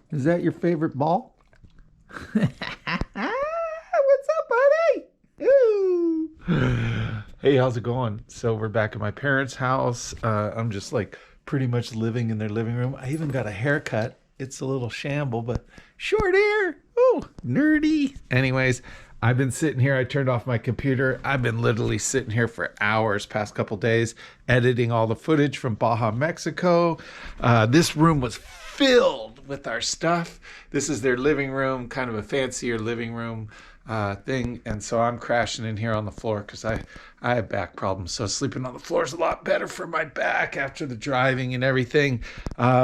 Is that your favorite ball? What's up, buddy? Ooh. Hey, how's it going? So we're back at my parents' house. I'm just like pretty much living in their living room. I even got a haircut. It's a little shamble, but short hair. Oh, nerdy. Anyways, I've been sitting here. I turned off my computer. I've been literally sitting here for hours past couple days, editing all the footage from Baja, Mexico. This room was filled with our stuff. This is their living room, kind of a fancier living room thing. And so I'm crashing in here on the floor because I have back problems. So sleeping on the floor is a lot better for my back after the driving and everything.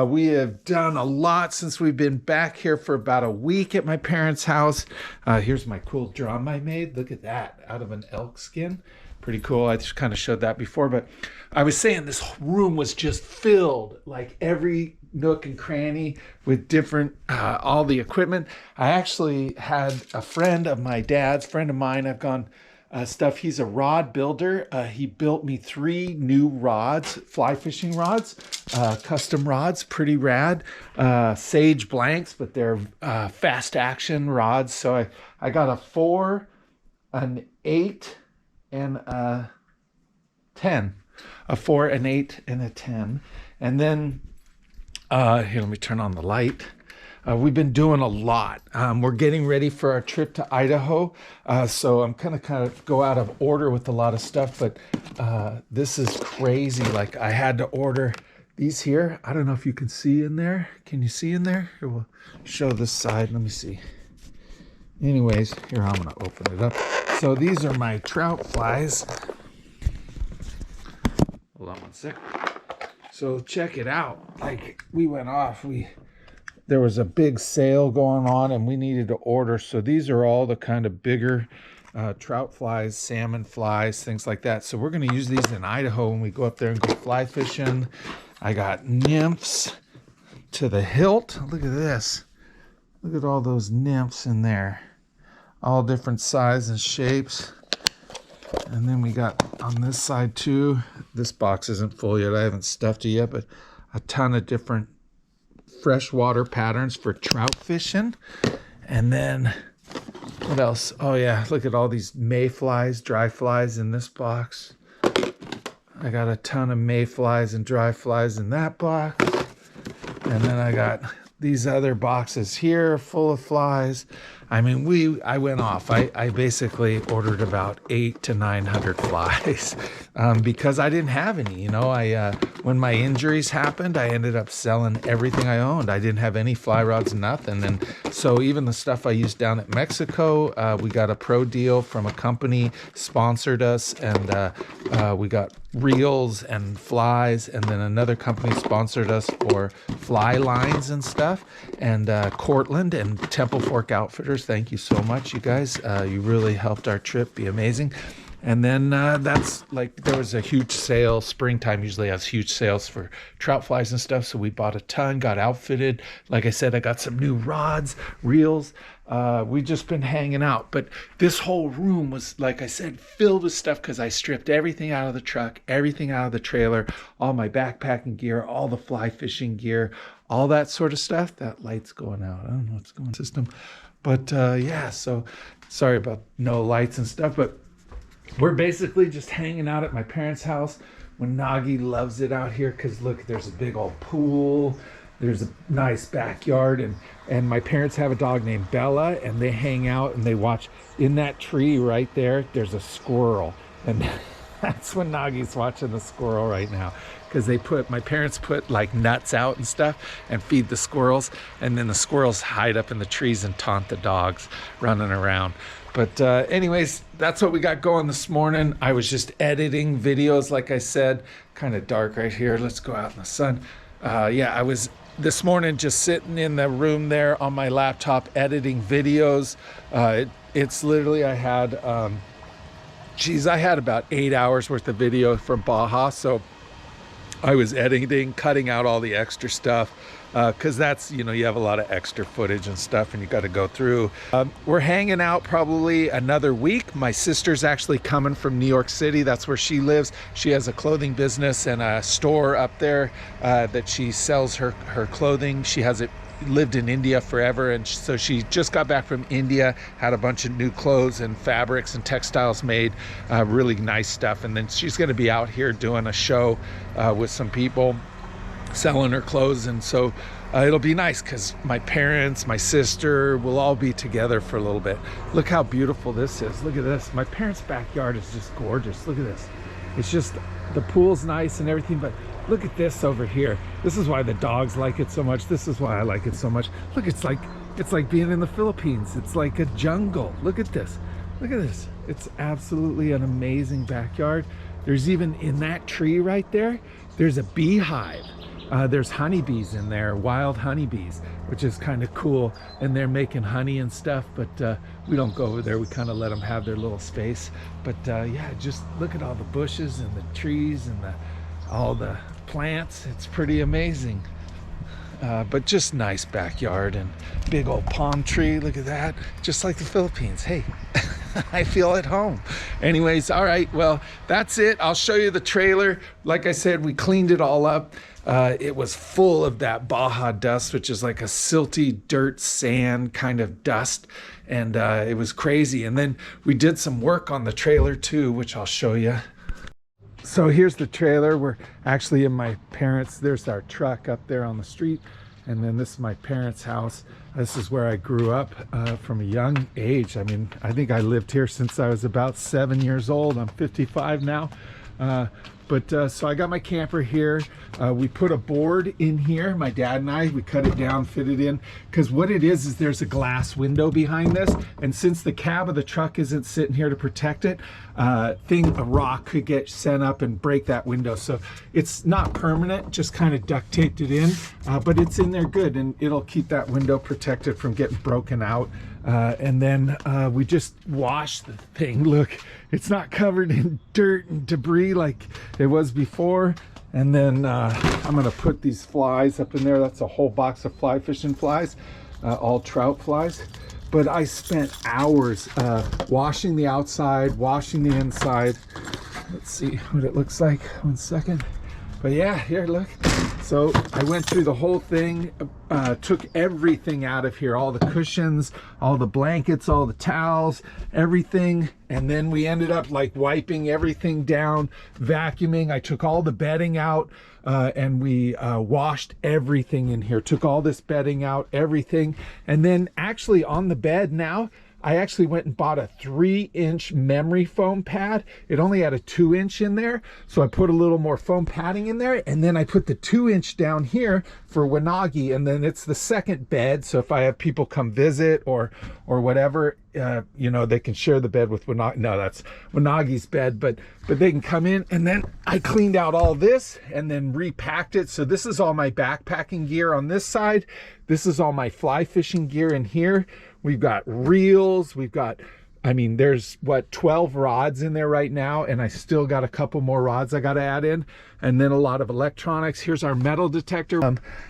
We have done a lot since we've been back here for about a week at my parents' house. Here's my cool drum I made. Look at that, out of an elk skin. Pretty cool. I just kind of showed that before, but I was saying this room was just filled, like every nook and cranny with different, all the equipment. I actually had a friend of my dad's, friend of mine, I've gone stuff. He's a rod builder. He built me 3 new rods, fly fishing rods, custom rods, pretty rad. Sage blanks, but they're fast action rods. So I got a 4, an 8, and a 10. A 4, an 8, and a 10. And then here, let me turn on the light. We've been doing a lot. We're getting ready for our trip to Idaho. So I'm kind of go out of order with a lot of stuff, but this is crazy. Like I had to order these here. I don't know if you can see in there. Can you see in there? Here, we'll show this side. Let me see. Anyways, here, I'm gonna open it up. So these are my trout flies. Hold on one sec. So check it out. Like we went off, there was a big sale going on and we needed to order. So these are all the kind of bigger trout flies, salmon flies, things like that. So we're going to use these in Idaho when we go up there and go fly fishing. I got nymphs to the hilt. Look at this. Look at all those nymphs in there. All different sizes and shapes. And then we got on this side too. This box isn't full yet. I haven't stuffed it yet, but a ton of different freshwater patterns for trout fishing. And then what else? Oh yeah, look at all these mayflies, dry flies in this box. I got a ton of mayflies and dry flies in that box. And then I got these other boxes here full of flies. I mean, I went off. I basically ordered about 800 to 900 flies because I didn't have any. You know, when my injuries happened, I ended up selling everything I owned. I didn't have any fly rods, nothing. And so even the stuff I used down at Mexico, we got a pro deal from a company, sponsored us, and we got reels and flies, and then another company sponsored us for fly lines and stuff. And Cortland and Temple Fork Outfitters, thank you so much, you guys. You really helped our trip be amazing. And then that's like, there was a huge sale. Springtime usually has huge sales for trout flies and stuff. So we bought a ton, got outfitted. Like I said, I got some new rods, reels. We've just been hanging out. But this whole room was, like I said, filled with stuff because I stripped everything out of the truck, everything out of the trailer, all my backpacking gear, all the fly fishing gear, all that sort of stuff. That light's going out. I don't know what's going on system. But yeah, so sorry about no lights and stuff, but we're basically just hanging out at my parents' house when Nagi loves it out here because look, there's a big old pool. There's a nice backyard, and my parents have a dog named Bella, and they hang out and they watch. In that tree right there, there's a squirrel, and that's when Nagi's watching the squirrel right now because my parents put like nuts out and stuff and feed the squirrels, and then the squirrels hide up in the trees and taunt the dogs running around. But anyways, that's what we got going this morning. I was just editing videos, like I said. Kind of dark right here. Let's go out in the sun. Yeah, I was this morning just sitting in the room there on my laptop editing videos. It's literally, I had about 8 hours worth of video from Baja. So I was editing, cutting out all the extra stuff, because that's, you know, you have a lot of extra footage and stuff and you got to go through. We're hanging out probably another week. My sister's actually coming from New York City. That's where she lives. She has a clothing business and a store up there that she sells her clothing. She has it lived in India forever, and so she just got back from India, had a bunch of new clothes and fabrics and textiles made, really nice stuff. And then she's going to be out here doing a show with some people selling her clothes, and so it'll be nice because my parents, my sister, will all be together for a little bit. Look how beautiful this is. Look at this. My parents' backyard is just gorgeous. Look at this. It's just, the pool's nice and everything, but look at this over here. This is why the dogs like it so much. This is why I like it so much. Look, it's like being in the Philippines. It's like a jungle. Look at this. Look at this. It's absolutely an amazing backyard. There's even in that tree right there, there's a beehive. There's honeybees in there, wild honeybees, which is kind of cool. And they're making honey and stuff, but we don't go over there. We kind of let them have their little space. But yeah, just look at all the bushes and the trees and all the plants. It's pretty amazing. But just nice backyard and big old palm tree. Look at that. Just like the Philippines. Hey, I feel at home. Anyways, all right, well, that's it. I'll show you the trailer. Like I said, we cleaned it all up. It was full of that Baja dust, which is like a silty dirt sand kind of dust. And it was crazy. And then we did some work on the trailer too, which I'll show you. So here's the trailer. We're actually in my parents', there's our truck up there on the street. And then this is my parents' house. This is where I grew up from a young age. I mean, I think I lived here since I was about 7 years old. I'm 55 now. So I got my camper here. We put a board in here, my dad and I, we cut it down, fit it in, because what it is there's a glass window behind this, and since the cab of the truck isn't sitting here to protect it, a rock could get sent up and break that window. So it's not permanent, just kind of duct taped it in, but it's in there good, and it'll keep that window protected from getting broken out. And then we just washed the thing. Look, it's not covered in dirt and debris like it was before. And then I'm gonna put these flies up in there. That's a whole box of fly fishing flies, all trout flies. But I spent hours washing the outside, washing the inside. Let's see what it looks like. 1 second. But yeah, here, look. So I went through the whole thing, took everything out of here, all the cushions, all the blankets, all the towels, everything. And then we ended up like wiping everything down, vacuuming. I took all the bedding out and we washed everything in here, took all this bedding out, everything. And then actually on the bed now, I actually went and bought a 3-inch memory foam pad. It only had a 2-inch in there. So I put a little more foam padding in there. And then I put the 2-inch down here for Wanagi. And then it's the second bed. So if I have people come visit or whatever, you know, they can share the bed with Wanagi. No, that's Wanagi's bed, but they can come in. And then I cleaned out all this and then repacked it. So this is all my backpacking gear on this side. This is all my fly fishing gear in here. We've got reels, we've got, I mean, there's what, 12 rods in there right now, and I still got a couple more rods I got to add in, and then a lot of electronics. Here's our metal detector.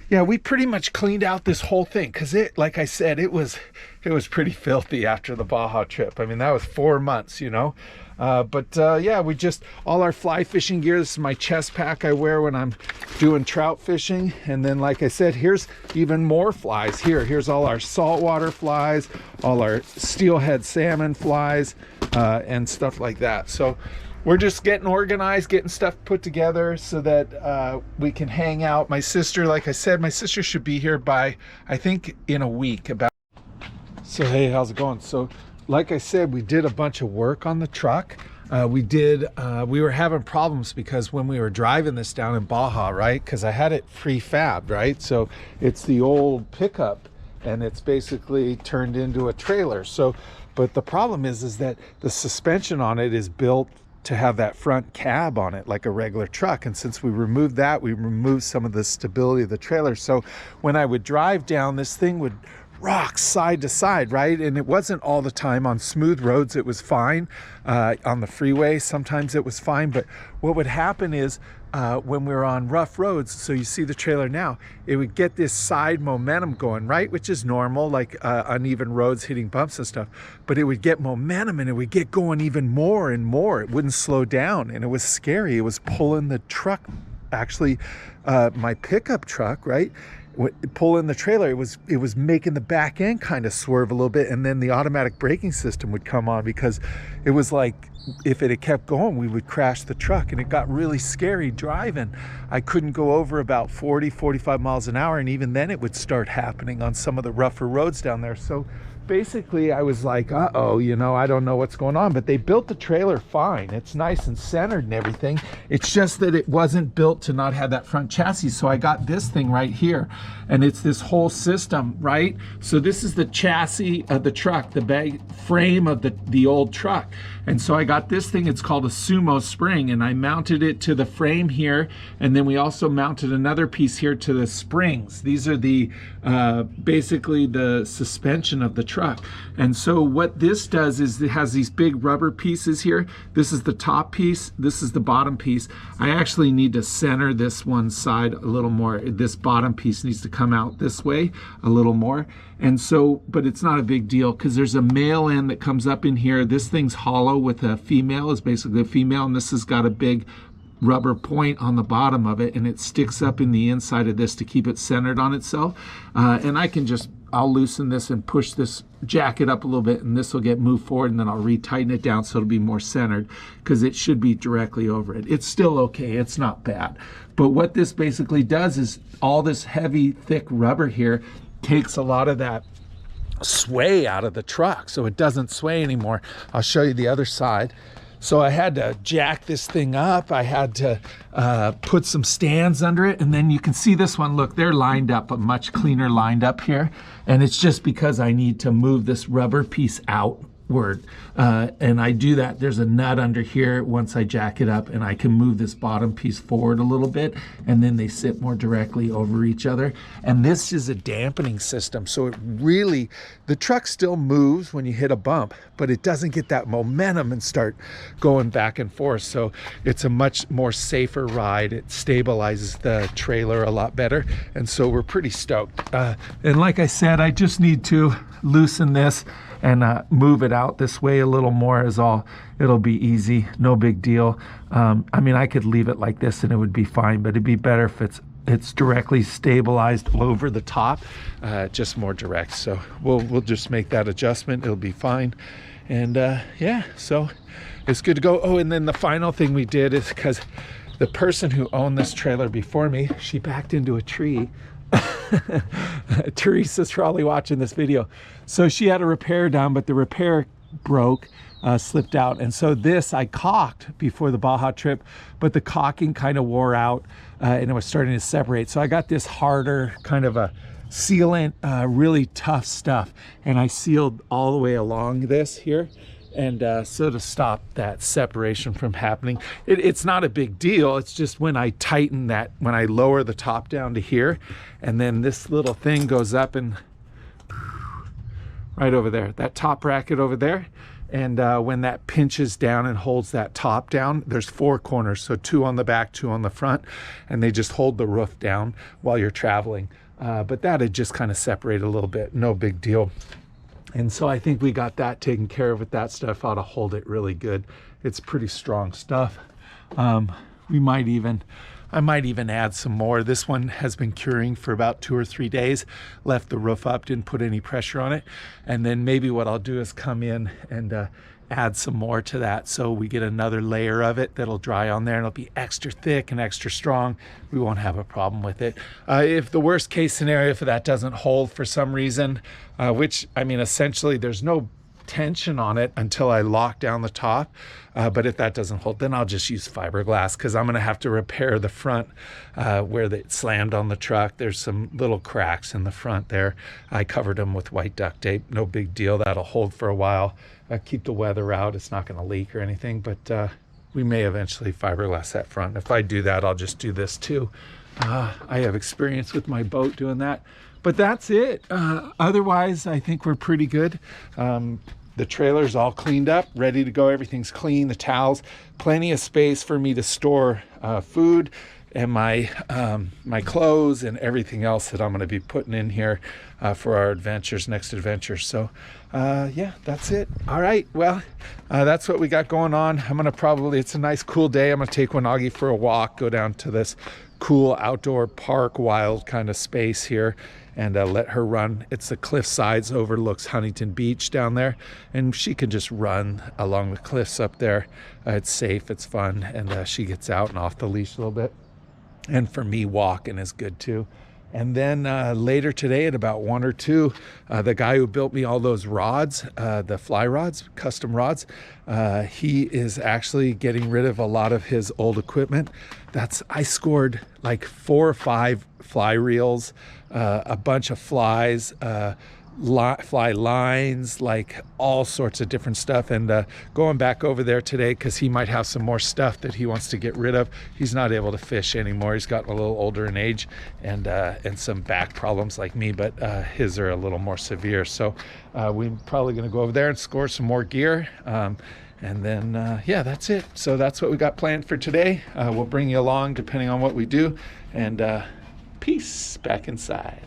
Yeah, we pretty much cleaned out this whole thing because it, like I said, it was pretty filthy after the Baja trip. I mean, that was 4 months, you know. Yeah, we just, all our fly fishing gear. This is my chest pack I wear when I'm doing trout fishing. And then, like I said, here's even more flies here. Here's all our saltwater flies, all our steelhead salmon flies, and stuff like that. So we're just getting organized, getting stuff put together so that we can hang out. My sister, like I said, my sister should be here by, I think, in a week. So, hey, how's it going? So, like I said, we did a bunch of work on the truck. We were having problems because when we were driving this down in Baja, right? Because I had it prefabbed, right? So it's the old pickup and it's basically turned into a trailer. So, but the problem is that the suspension on it is built to have that front cab on it like a regular truck. And since we removed that, we removed some of the stability of the trailer. So when I would drive down, this thing would rock side to side, right? And it wasn't all the time on smooth roads. It was fine on the freeway. Sometimes it was fine. But what would happen is when we were on rough roads, so you see the trailer now, it would get this side momentum going, right? Which is normal, like uneven roads hitting bumps and stuff. But it would get momentum and it would get going even more and more. It wouldn't slow down, and it was scary. It was pulling the truck, actually, my pickup truck, right? Pulling the trailer, it was making the back end kind of swerve a little bit, and then the automatic braking system would come on, because it was like, if it had kept going, we would crash the truck. And it got really scary driving. I couldn't go over about 40-45 miles an hour, and even then it would start happening on some of the rougher roads down there. So basically I was like, uh-oh, you know, I don't know what's going on. But they built the trailer fine. It's nice and centered and everything. It's just that it wasn't built to not have that front chassis. So I got this thing right here, and it's this whole system, right? So this is the chassis of the truck, the bag frame of the old truck. And so I got this thing, it's called a sumo spring, and I mounted it to the frame here, and then we also mounted another piece here to the springs. These are the basically the suspension of the truck. And so what this does is it has these big rubber pieces here. This is the top piece, this is the bottom piece. I actually need to center this one side a little more. This bottom piece needs to come out this way a little more. And so, but it's not a big deal, because there's a male end that comes up in here. This thing's hollow with a female, is basically a female, and this has got a big rubber point on the bottom of it, and it sticks up in the inside of this to keep it centered on itself. And I'll loosen this and push this jacket up a little bit, and this will get moved forward, and then I'll retighten it down so it'll be more centered, because it should be directly over it. It's still okay, it's not bad. But what this basically does is all this heavy, thick rubber here takes a lot of that sway out of the truck, so it doesn't sway anymore. I'll show you the other side. So I had to jack this thing up. I had to put some stands under it, and then you can see this one, look, they're lined up, but much cleaner lined up here. And it's just because I need to move this rubber piece outward. And I do that, there's a nut under here once I jack it up, and I can move this bottom piece forward a little bit, and then they sit more directly over each other. And this is a dampening system, so it really, the truck still moves when you hit a bump, but it doesn't get that momentum and start going back and forth. So it's a much more safer ride. It stabilizes the trailer a lot better, and so we're pretty stoked. And like I said, I just need to loosen this and move it out this way a little more is all. It'll be easy, no big deal. I mean, I could leave it like this and it would be fine, but it'd be better if it's directly stabilized over the top, just more direct. So we'll just make that adjustment. It'll be fine. And yeah, so it's good to go. Oh, and then the final thing we did is, because the person who owned this trailer before me, she backed into a tree. Teresa's probably watching this video. So she had a repair done, but the repair broke, slipped out. And so this I caulked before the Baja trip, but the caulking kind of wore out and it was starting to separate. So I got this harder kind of a sealant, really tough stuff. And I sealed all the way along this here. And so to stop that separation from happening, it's not a big deal. It's just when I tighten that, when I lower the top down to here, and then this little thing goes up and right over there, that top bracket over there. And when that pinches down and holds that top down, there's 4 corners. So 2 on the back, 2 on the front, and they just hold the roof down while you're traveling. But that had just kind of separated a little bit, no big deal. And so I think we got that taken care of with that stuff. Ought to hold it really good. It's pretty strong stuff. I might even add some more. This one has been curing for about 2 or 3 days. Left the roof up, didn't put any pressure on it. And then maybe what I'll do is come in and add some more to that, so we get another layer of it that'll dry on there, and it'll be extra thick and extra strong. We won't have a problem with it. If the worst case scenario, if that doesn't hold for some reason, which, I mean, essentially there's no tension on it until I lock down the top, but if that doesn't hold, then I'll just use fiberglass, because I'm going to have to repair the front where it slammed on the truck. There's some little cracks in the front there. I covered them with white duct tape, no big deal. That'll hold for a while. Keep the weather out. It's not going to leak or anything, but we may eventually fiberglass that front. If I do that, I'll just do this too. I have experience with my boat doing that. But that's it. Otherwise, I think we're pretty good. The trailer's all cleaned up, ready to go. Everything's clean, the towels, plenty of space for me to store food and my my clothes and everything else that I'm going to be putting in here for our next adventure. So yeah, that's it. All right, well, that's what we got going on. I'm going to it's a nice cool day. I'm going to take Wanagi for a walk, go down to this cool outdoor park, wild kind of space here, and let her run. It's the cliff sides, overlooks Huntington Beach down there, and she can just run along the cliffs up there. It's safe, it's fun, and she gets out and off the leash a little bit. And for me, walking is good too. And then later today at about 1 or 2, the guy who built me all those rods, the fly rods, custom rods, he is actually getting rid of a lot of his old equipment. I scored like 4 or 5 fly reels, a bunch of flies, fly lines, like all sorts of different stuff, and going back over there today because he might have some more stuff that he wants to get rid of. He's not able to fish anymore. He's gotten a little older in age and some back problems like me, but his are a little more severe. So we're probably going to go over there and score some more gear. And then, yeah, that's it. So that's what we got planned for today. We'll bring you along depending on what we do. And peace back inside.